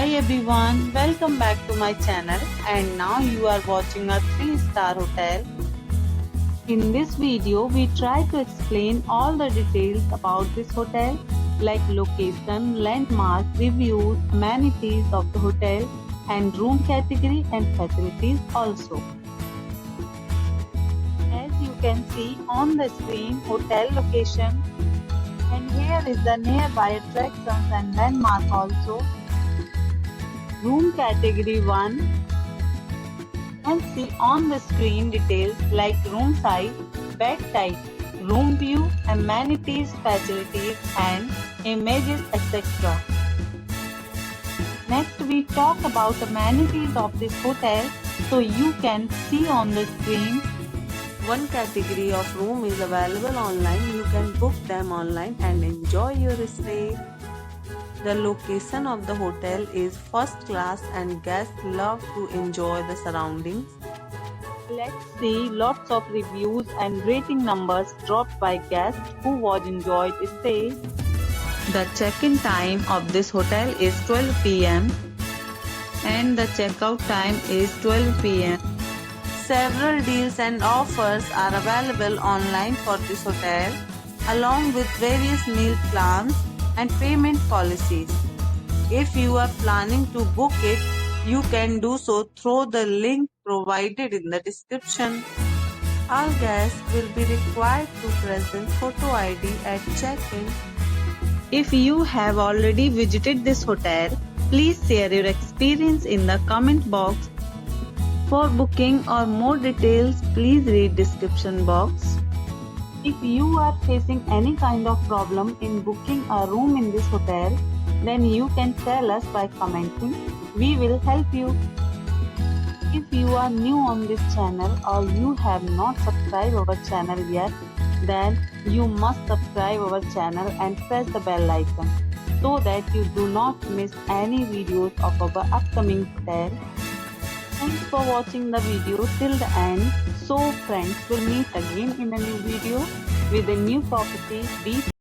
Hi everyone, welcome back to my channel and now you are watching a 3-star hotel. In this video, we try to explain all the details about this hotel like location, landmark, reviews, amenities of the hotel and room category and facilities also. As you can see on the screen, hotel location, and here is the nearby attractions and landmark also. Room category 1, and see on the screen details like room size, bed type, room view, amenities, facilities and images etc. Next we talk about amenities of this hotel, so you can see on the screen. One category of room is available online. You can book them online and enjoy your stay. The location of the hotel is first class and guests love to enjoy the surroundings. Let's see lots of reviews and rating numbers dropped by guests who was enjoyed stay. The check-in time of this hotel is 12 p.m. and the checkout time is 12 p.m. Several deals and offers are available online for this hotel, along with various meal plans and payment policies. If you are planning to book it, you can do so through the link provided in the description. All guests will be required to present photo ID at check-in. If you have already visited this hotel, please share your experience in the comment box. For booking or more details, please read description box. If you are facing any kind of problem in booking a room in this hotel, then you can tell us by commenting. We will help you. If you are new on this channel or you have not subscribed our channel yet, then you must subscribe our channel and press the bell icon so that you do not miss any videos of our upcoming hotel. Thanks for watching the video till the end. So friends, will meet again in a new video with a new property. Be